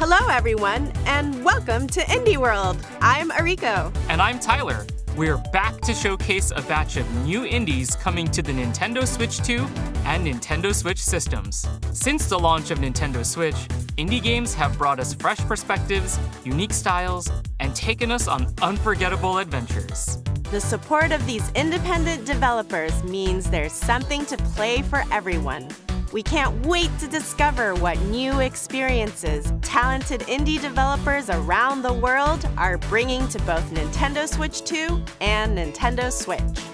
Hello, everyone, and welcome to Indie World. I'm Ariko. And I'm Tyler. We're back to showcase a batch of new indies coming to the Nintendo Switch 2 and Nintendo Switch systems. Since the launch of Nintendo Switch, indie games have brought us fresh perspectives, unique styles, and taken us on unforgettable adventures. The support of these independent developers means there's something to play for everyone. We can't wait to discover what new experiences talented indie developers around the world are bringing to both Nintendo Switch 2 and Nintendo Switch.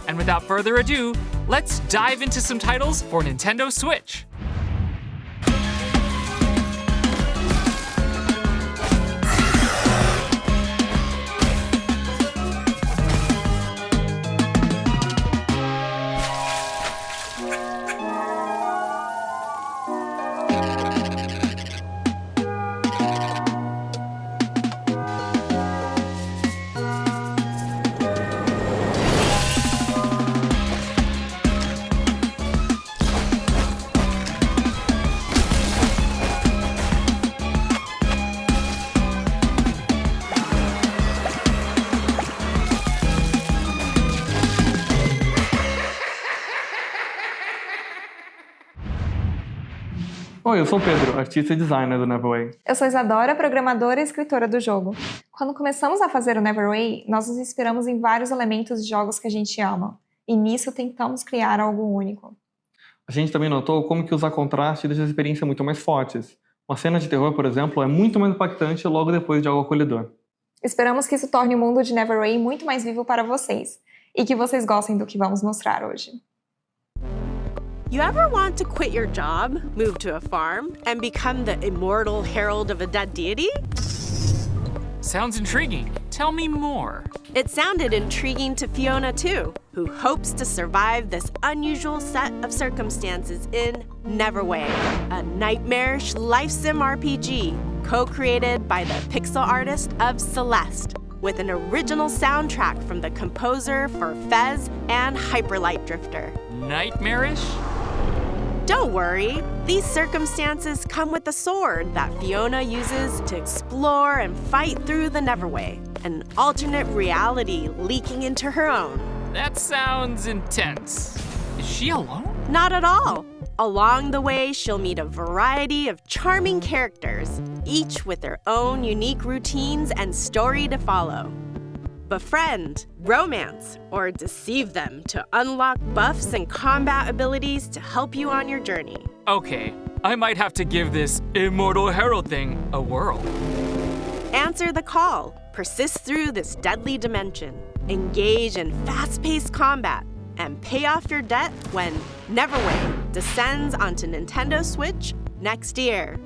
And without further ado, let's dive into some titles for Nintendo Switch. Oi, eu sou o Pedro, artista e designer do Neverway. Eu sou Isadora, programadora e escritora do jogo. Quando começamos a fazer o Neverway, nós nos inspiramos em vários elementos de jogos que a gente ama. E nisso tentamos criar algo único. A gente também notou como que usar contraste deixa a experiência muito mais fortes. Uma cena de terror, por exemplo, é muito mais impactante logo depois de algo acolhedor. Esperamos que isso torne o mundo de Neverway muito mais vivo para vocês. E que vocês gostem do que vamos mostrar hoje. You ever want to quit your job, move to a farm, and become the immortal herald of a dead deity? Sounds intriguing. Tell me more. It sounded intriguing to Fiona too, who hopes to survive this unusual set of circumstances in Neverway, a nightmarish life sim RPG co-created by the pixel artist of Celeste, with an original soundtrack from the composer for Fez and Hyperlight Drifter. Nightmarish? Don't worry, these circumstances come with a sword that Fiona uses to explore and fight through the Neverway, an alternate reality leaking into her own. That sounds intense. Is she alone? Not at all. Along the way, she'll meet a variety of charming characters, each with their own unique routines and story to follow. Befriend, romance, or deceive them to unlock buffs and combat abilities to help you on your journey. Okay, I might have to give this immortal herald thing a whirl. Answer the call, persist through this deadly dimension, engage in fast-paced combat, and pay off your debt when Neverway descends onto Nintendo Switch next year.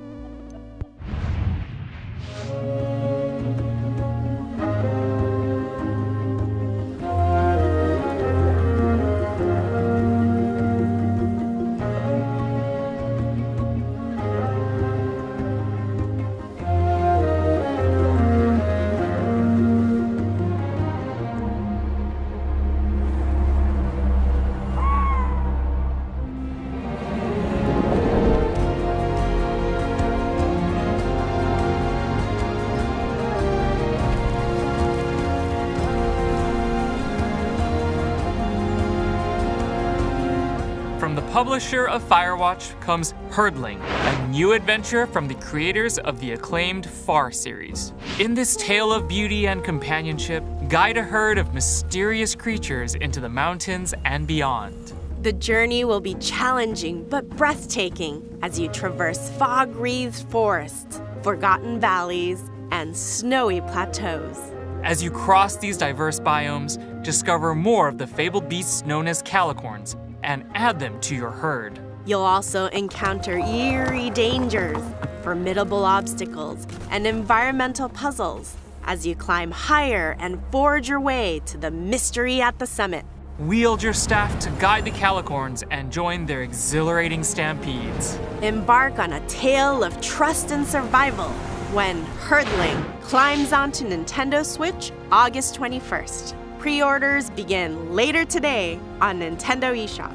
From the publisher of Firewatch comes Herdling, a new adventure from the creators of the acclaimed Far series. In this tale of beauty and companionship, guide a herd of mysterious creatures into the mountains and beyond. The journey will be challenging but breathtaking as you traverse fog-wreathed forests, forgotten valleys, and snowy plateaus. As you cross these diverse biomes, discover more of the fabled beasts known as calicorns and add them to your herd. You'll also encounter eerie dangers, formidable obstacles, and environmental puzzles as you climb higher and forge your way to the mystery at the summit. Wield your staff to guide the calicorns and join their exhilarating stampedes. Embark on a tale of trust and survival when Herdling climbs onto Nintendo Switch August 21st. Pre-orders begin later today on Nintendo eShop.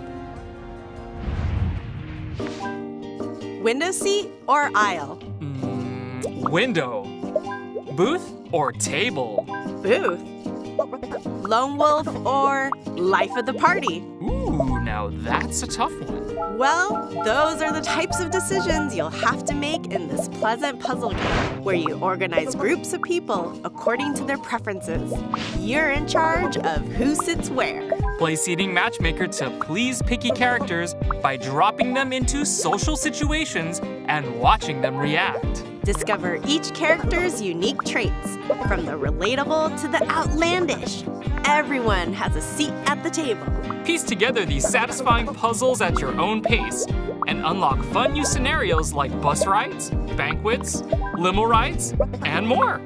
Window seat or aisle? Window. Booth or table? Booth. Lone wolf or life of the party? Ooh, now that's a tough one. Well, those are the types of decisions you'll have to make in this pleasant puzzle game, where you organize groups of people according to their preferences. You're in charge of who sits where. Play seating matchmaker to please picky characters by dropping them into social situations and watching them react. Discover each character's unique traits, from the relatable to the outlandish. Everyone has a seat at the table. Piece together these satisfying puzzles at your own pace and unlock fun new scenarios like bus rides, banquets, limo rides, and more.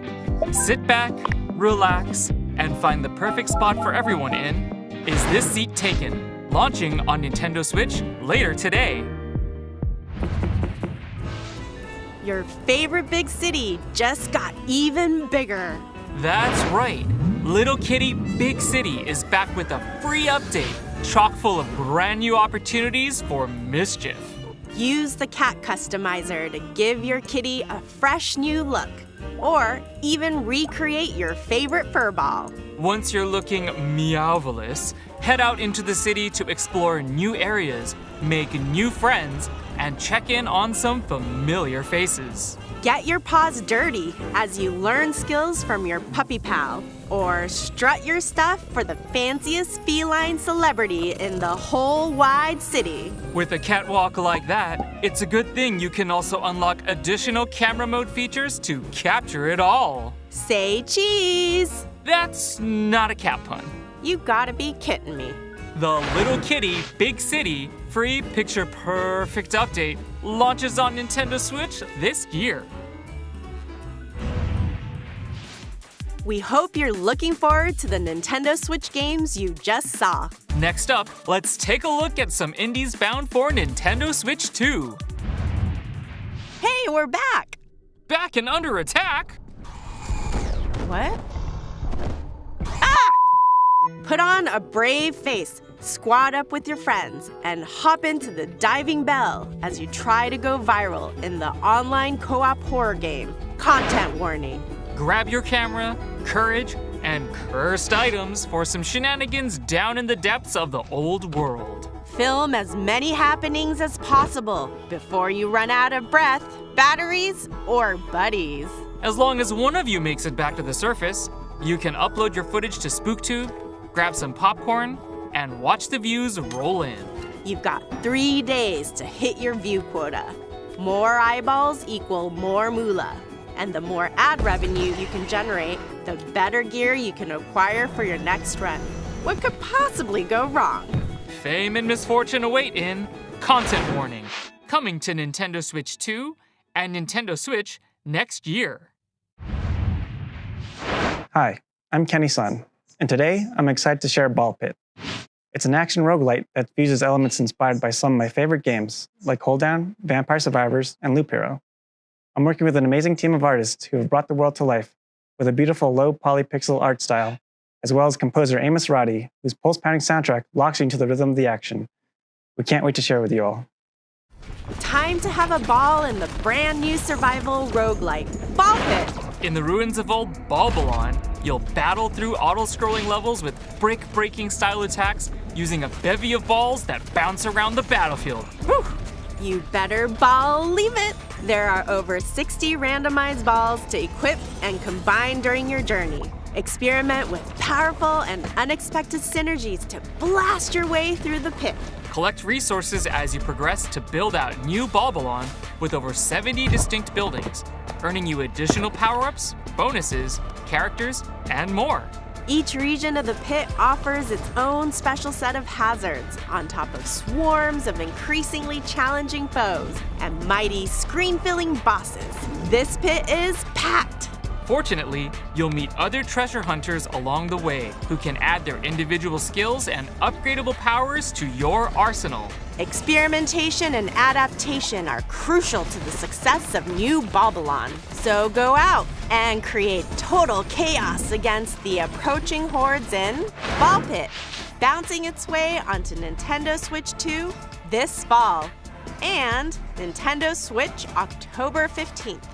Sit back, relax, and find the perfect spot for everyone in Is This Seat Taken? Launching on Nintendo Switch later today. Your favorite big city just got even bigger. That's right. Little Kitty Big City is back with a free update, chock full of brand new opportunities for mischief. Use the cat customizer to give your kitty a fresh new look, or even recreate your favorite fur ball. Once you're looking meowvelous, head out into the city to explore new areas, make new friends, and check in on some familiar faces. Get your paws dirty as you learn skills from your puppy pal, or strut your stuff for the fanciest feline celebrity in the whole wide city. With a catwalk like that, it's a good thing you can also unlock additional camera mode features to capture it all. Say cheese! That's not a cat pun. You gotta be kidding me. The Little Kitty Big City free picture perfect update launches on Nintendo Switch this year. We hope you're looking forward to the Nintendo Switch games you just saw. Next up, let's take a look at some indies bound for Nintendo Switch 2. Hey, we're back! Back and under attack? What? Ah! Put on a brave face, squad up with your friends, and hop into the Diving Bell as you try to go viral in the online co-op horror game. Content warning. Grab your camera, courage, and cursed items for some shenanigans down in the depths of the old world. Film as many happenings as possible before you run out of breath, batteries, or buddies. As long as one of you makes it back to the surface, you can upload your footage to SpookTube, grab some popcorn, and watch the views roll in. You've got 3 days to hit your view quota. More eyeballs equal more moolah. And the more ad revenue you can generate, the better gear you can acquire for your next run. What could possibly go wrong? Fame and misfortune await in Content Warning, coming to Nintendo Switch 2 and Nintendo Switch next year. Hi, I'm Kenny Sun, and today I'm excited to share Ball Pit. It's an action roguelite that fuses elements inspired by some of my favorite games, like Hold Down, Vampire Survivors, and Loop Hero. I'm working with an amazing team of artists who have brought the world to life with a beautiful low polypixel art style, as well as composer Amos Roddy, whose pulse-pounding soundtrack locks you into the rhythm of the action. We can't wait to share with you all. Time to have a ball in the brand new survival roguelite, Ball Pit. In the ruins of old Balbalon, you'll battle through auto-scrolling levels with brick-breaking style attacks using a bevy of balls that bounce around the battlefield. Whew! You better believe it. There are over 60 randomized balls to equip and combine during your journey. Experiment with powerful and unexpected synergies to blast your way through the pit. Collect resources as you progress to build out new Balbalon with over 70 distinct buildings, earning you additional power-ups, bonuses, characters, and more. Each region of the pit offers its own special set of hazards, on top of swarms of increasingly challenging foes and mighty screen-filling bosses. This pit is packed. Fortunately, you'll meet other treasure hunters along the way who can add their individual skills and upgradable powers to your arsenal. Experimentation and adaptation are crucial to the success of new Balbalon. So go out and create total chaos against the approaching hordes in Ball Pit, bouncing its way onto Nintendo Switch 2 this fall, and Nintendo Switch October 15th.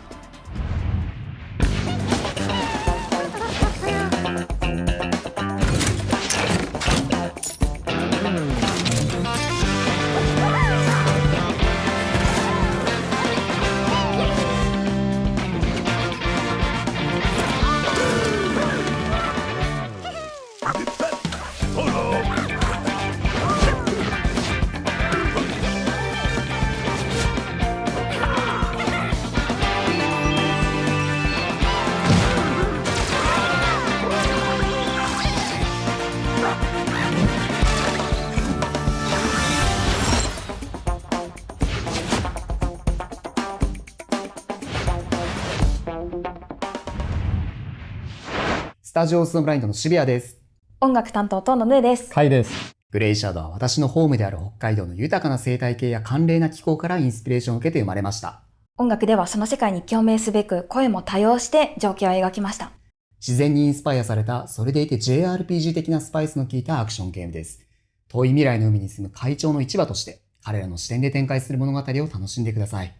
タジオスのブラインドの渋谷です。音楽担当のヌーです。カイです。グレイシャードは私のホームである北海道の豊かな生態系や寒冷な気候からインスピレーションを受けて生まれました。音楽ではその世界に共鳴すべく声も多様して情景を描きました。自然にインスパイアされた、それでいて JRPG 的なスパイスの効いたアクションゲームです。遠い未来の海に住む怪鳥の市場として、彼らの視点で展開する物語を楽しんでください。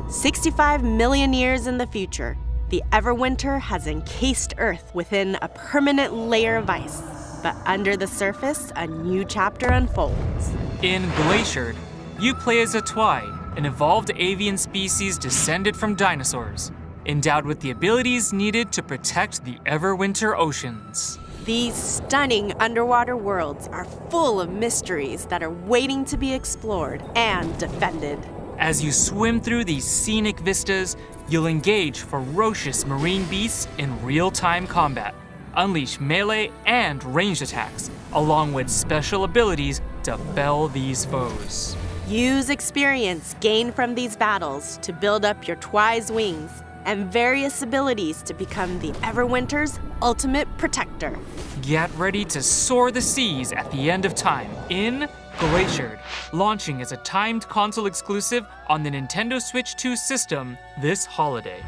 65 million years in the future, the Everwinter has encased Earth within a permanent layer of ice. But under the surface, a new chapter unfolds. In Glaciered, you play as a Twy, an evolved avian species descended from dinosaurs, endowed with the abilities needed to protect the Everwinter oceans. These stunning underwater worlds are full of mysteries that are waiting to be explored and defended. As you swim through these scenic vistas, you'll engage ferocious marine beasts in real-time combat, unleash melee and ranged attacks, along with special abilities to fell these foes. Use experience gained from these battles to build up your Twy's wings and various abilities to become the Everwinter's ultimate protector. Get ready to soar the seas at the end of time in Glaciered, launching as a timed console exclusive on the Nintendo Switch 2 system this holiday.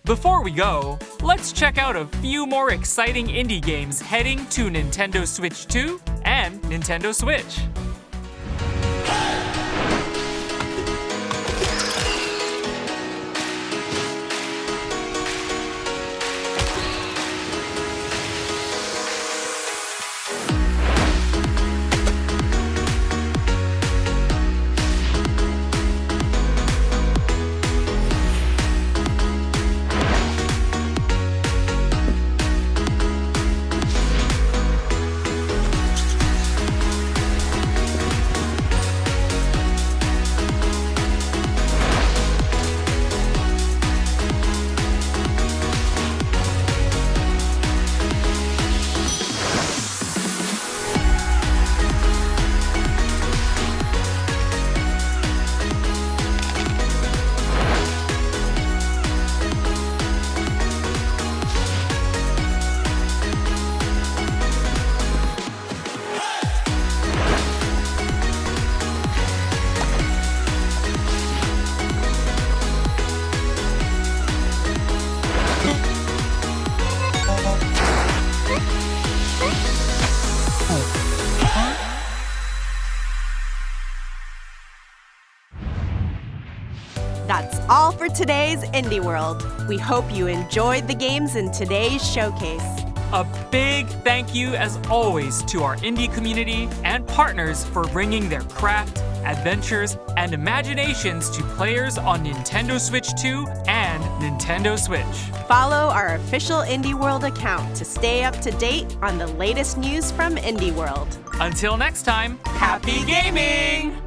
Before we go, let's check out a few more exciting indie games heading to Nintendo Switch 2 and Nintendo Switch. That's all for today's Indie World. We hope you enjoyed the games in today's showcase. A big thank you, as always, to our indie community and partners for bringing their craft, adventures, and imaginations to players on Nintendo Switch 2 and Nintendo Switch. Follow our official Indie World account to stay up to date on the latest news from Indie World. Until next time, happy gaming!